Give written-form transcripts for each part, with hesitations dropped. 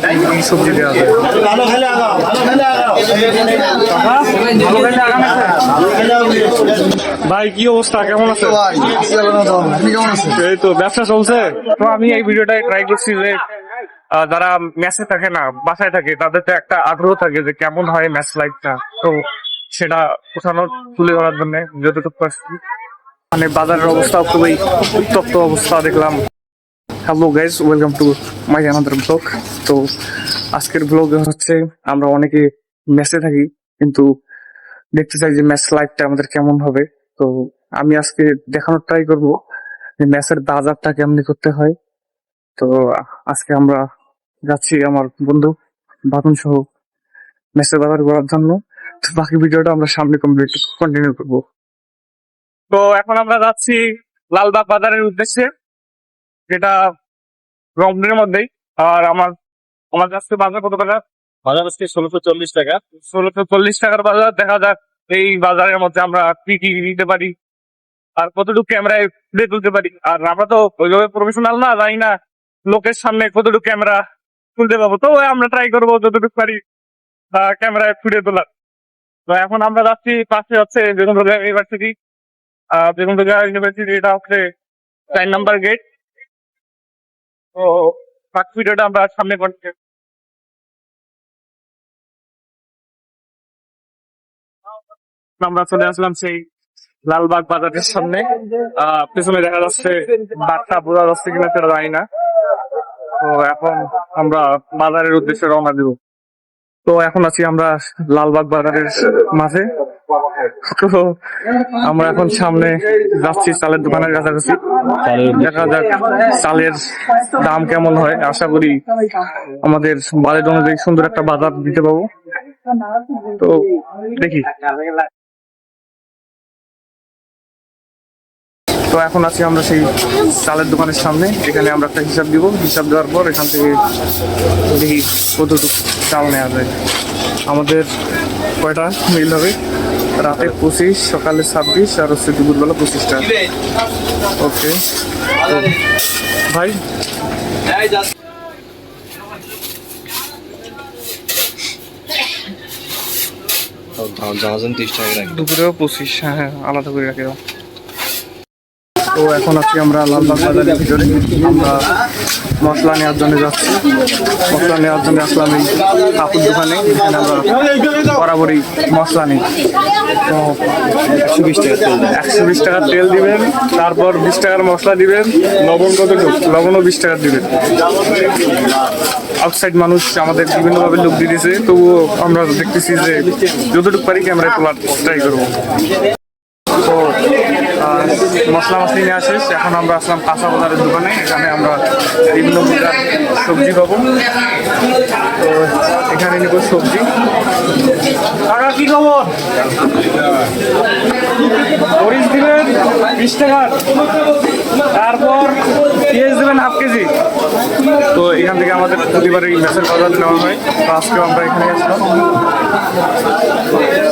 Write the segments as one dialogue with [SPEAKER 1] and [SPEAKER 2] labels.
[SPEAKER 1] কি সবজি দেওয়া যায়? ভাই কি অবস্থা, কেমন আছে? এই তো ব্যবসা চলছে। তো আমি এই ভিডিওটাই ট্রাই করছি যে যারা ম্যাচে থাকে না, বাসায় থাকে, তাদের তো একটা আগ্রহ থাকে যে কেমন হয় ম্যাচ লাইফটা। তো সেটা উঠানোর, তুলে ধরার জন্য যতটুকু পারছি। মানে বাজারের অবস্থা খুবই উত্তপ্ত অবস্থা দেখলাম। Hello guys, welcome to my another blog. তো আজকের ব্লগে হচ্ছে আমরা অনেকে ম্যাচে থাকি, কিন্তু দেখতে চাই যে ম্যাচ লাইফটা আমাদের কেমন হবে। তো আমি আজকে দেখানোর ট্রাই করবো যে ম্যাচের বাজারটা কেমনি করতে হয়। তো আজকে আমরা যাচ্ছি আমার বন্ধু বাদন সহ ম্যাচের বাজার করার জন্য। তো বাকি ভিডিওটা আমরা সামনে কন্টিনিউ করবো। তো এখন আমরা যাচ্ছি লালবাগ বাজারের উদ্দেশ্যে, যেটা রমনের মধ্যেই। আর আমার আমার কাছে বাজার কত টাকা?
[SPEAKER 2] বাজার আজকে 1640 টাকা।
[SPEAKER 1] 1640 টাকার বাজার। দেখা যাক এই বাজারের মধ্যে আমরা কি কি নিতে পারি আর কতটুকু ক্যামেরায় ফুটে তুলতে পারি। আর আমরা তো ওইভাবে প্রফেশনাল না, জানি না লোকের সামনে কতটুকু ক্যামেরা তুলতে পারবো। তো আমরা ট্রাই করবো যতটুকু পারি ক্যামেরায় ফুটে তোলার। তো এখন আমরা যাচ্ছি, পাশে হচ্ছে বেগম রোকেয়া ইউনিভার্সিটি। বেগম রোকেয়া ইউনিভার্সিটি, এটা হচ্ছে 4 নাম্বার গেট। তো বাকি ভিডিওটা আমরা সামনে কন্টিনিউ। আমরা চলে আসলাম সেই লালবাগ বাজারের সামনে। পেছনে দেখা যাচ্ছে বাঘটা, বোঝা যাচ্ছে কিনা সেটা জানি না। তো এখন আমরা বাজারের উদ্দেশ্যে রওনা দিব। তো এখন আছি আমরা লালবাগ বাজারের মাঝে। তো আমরা এখন সামনে যাচ্ছি চালের দোকানের কাছাকাছি। দেখা যাক চালের দাম কেমন হয়। আশা করি আমাদের বাজেট অনুযায়ী সুন্দর একটা বাজার দিতে পারবো। তো দেখি। তো এখন আছি আমরা সেই চালের দোকানের সামনে। এখানে আমরা একটা হিসাব দিব। হিসাব দেওয়ার পর এখান থেকে দেখি কতটুকু চাল নেওয়া যায়। আমাদের কয়টা মিল হবে? রাতে 25, সকালে 26, আর হচ্ছে দুপুরবেলা 25টা। ওকে ভাই, দুপুরেও 25। হ্যাঁ, আলাদা করে রাখে দাও। তো এখন আছি আমরা লালবাগ বাজারের ভিতরে। আমরা মশলা নেওয়ার জন্য যাচ্ছি। মশলা নেওয়ার জন্য আসলাম এই কাপড় দোকানে, যেখানে আমরা বরাবরই মশলা নিই। তো 120 টাকা তেল দিবেন, তারপর 20 টাকার মশলা দিবেন। লবণ কতটুকু? লবণও 20 টাকা দিবেন। আউটসাইড মানুষ আমাদের বিভিন্নভাবে লোক দিতেছে, তবুও আমরা দেখতেছি যে যতটুকু পারি ক্যামেরায় তোলার ট্রাই করবো। তো মশলা মশলি নেওয়া শেষ। এখন আমরা আসলাম কাঁচা বাজারের দোকানে। এখানে আমরা বিভিন্ন প্রকার সবজি পাবো। তো এখানে নিব সবজি। টাকা কি খবর? মরিচ দিবেন 20 টাকা, তারপর পেঁয়াজ দেবেন হাফ কেজি। তো এখান থেকে আমাদের প্রতিবারই ম্যাচের বাজার নেওয়া হয়। তো আজকেও আমরা এখানে আসলাম।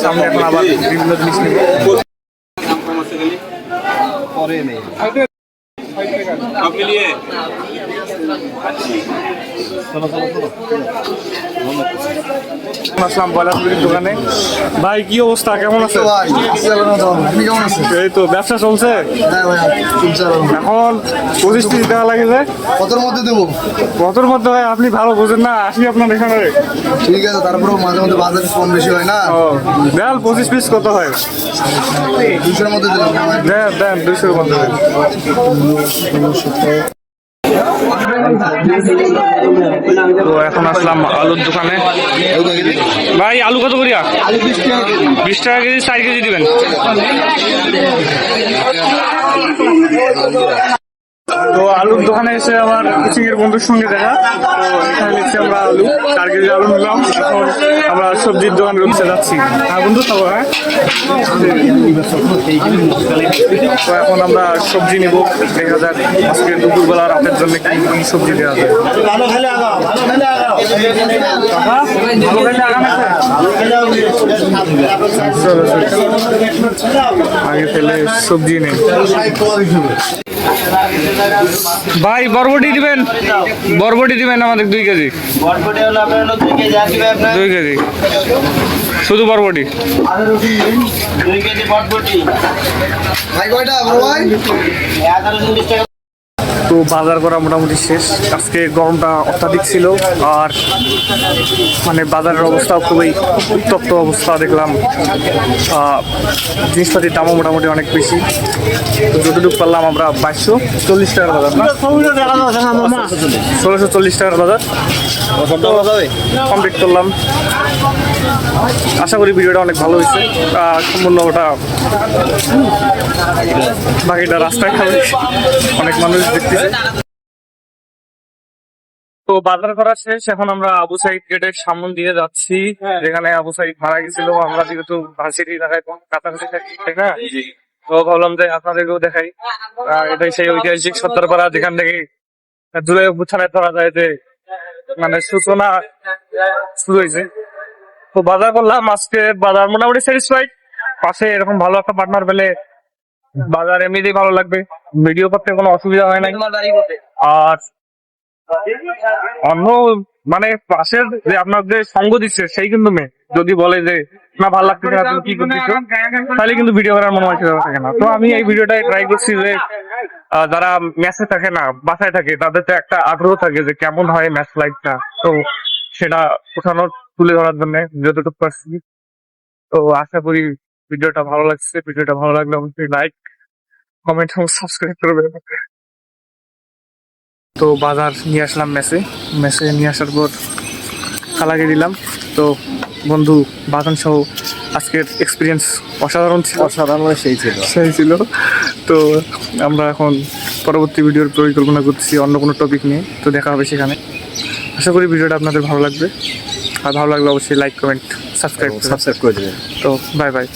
[SPEAKER 1] সামনে এখন আবার বিভিন্ন জিনিস নিব।
[SPEAKER 2] आपके लिए
[SPEAKER 1] আসলাম ব্রয়লার মুরগির দোকানে। ভাই কি অবস্থা, কেমন আছে? এই তো ব্যবসা চলছে। এখন 25 পিস টাকা লাগে যে
[SPEAKER 3] কতর মধ্যে দেবো?
[SPEAKER 1] কতর মধ্যে হয় আপনি ভালো বোঝেন না। আসি আপনার এখানে।
[SPEAKER 3] ঠিক আছে, তারপরেও মাঝে মধ্যে বাজার কম বেশি হয় না।
[SPEAKER 1] ও দেন 25 পিস কত হয়?
[SPEAKER 3] 200-র মধ্যে দিলাম।
[SPEAKER 1] দেন দেন 200-র মধ্যে দেন। তো এখন আসলাম আলুর দোকানে। ভাই আলু কত করিয়া? 20 টাকা কেজি, 4 কেজি দিবেন। তো আলুর দোকানে এসে আমার কোচিং এর বন্ধুর সঙ্গে দেখা। তো এখানে নিচ্ছি আমরা আলু, 4 কেজি আলু নিলাম। এখন আমরা সবজির দোকানের উঠতে যাচ্ছি। হ্যাঁ বন্ধু, খাবো। হ্যাঁ, তো এখন আমরা সবজি নিব। দেখা যাক আজকে দুপুরবেলা রাতের জন্য কি কি সবজি দেওয়া যায়। আগে ফেলে সবজি নেই। ভাই বরবটি দিবেন, বরবটি দিবেন আমাদের 2 কেজি।
[SPEAKER 4] বরবটি হলো আপনার হলো 2 কেজি আসবে আপনার
[SPEAKER 1] 2 কেজি শুধু বরবটি।
[SPEAKER 4] 2 কেজি বরবটি
[SPEAKER 3] ভাই কয়টা বড় ভাই?
[SPEAKER 4] 1120 টাকা।
[SPEAKER 1] তো বাজার করা মোটামুটি শেষ। আজকে গরমটা অত্যাধিক ছিল আর মানে বাজারের অবস্থা খুবই উত্তপ্ত অবস্থা দেখলাম। জিনিসপাতির দামও মোটামুটি অনেক বেশি। তো যতটুকু পারলাম আমরা 2240 টাকার বাজার না 1640 টাকার বাজার কমপ্লিট করলাম। আশা করি ভিডিওটা অনেক ভালো হয়েছে। সম্পূর্ণ ওটা বাকিটা রাস্তায় খাবে, অনেক মানুষ দেখতেছে। তো বাজার করা শেষ, এখন আমরা আবু সাইদ গেটের সামনে দিয়ে যাচ্ছি, যেখানে আবু সাইদ মারা গেছিল। আমরা যেহেতু ভার্সিটি ঢাকায় কাছাকাছি থাকি, তাই না? তো ভাবলাম যে আপনাদেরকেও দেখাই। এটাই সেই ঐতিহাসিক সত্তরপাড়া, যেখান থেকে জুলাই অভ্যুত্থানে ধরা যায় যে মানে সূচনা শুরু হয়েছে। তো বাজার করলাম আজকে, বাজার মোটামুটি স্যাটিসফাইড। পাশে এরকম ভালো একটা পার্টনার পেলে বাজার এমনিতেই ভালো লাগবে, ভিডিও করতে কোনো অসুবিধা হয় না। আর অন্য মানে পাশের যে আপনার যে সঙ্গ দিচ্ছে সেই কিন্তু মেয়ে যদি বলে যে না ভালো লাগতেছে না, তুমি কি করতেছো, তাহলে কিন্তু ভিডিও করার মনে হয় থাকে না। তো আমি এই ভিডিওটাই ট্রাই করছি যে যারা ম্যাচে থাকে না, বাসায় থাকে, তাদের তো একটা আগ্রহ থাকে যে কেমন হয় ম্যাচ লাইফটা। তো সেটা ওঠানোর তুলে ধরার জন্য যতটুকু পারছি। তো আশা করি ভিডিওটা ভালো লাগছে। ভিডিওটা ভালো লাগলে অবশ্যই লাইক, কমেন্ট এবং সাবস্ক্রাইব করবেন। তো বাজার নিয়ে আসলাম মেসে নিয়ে আসার পর খালাকে দিলাম। তো বন্ধু বাগান সহ আজকের এক্সপিরিয়েন্স অসাধারণ ছিল, সেই ছিল। তো আমরা এখন পরবর্তী ভিডিওর পরিকল্পনা করছি অন্য কোনো টপিক নিয়ে। তো দেখা হবে সেখানে। আশা করি ভিডিওটা আপনাদের ভালো লাগবে, আর ভালো লাগলে অবশ্যই লাইক, কমেন্ট, সাবস্ক্রাইব করে দেবেন। তো বাই বাই।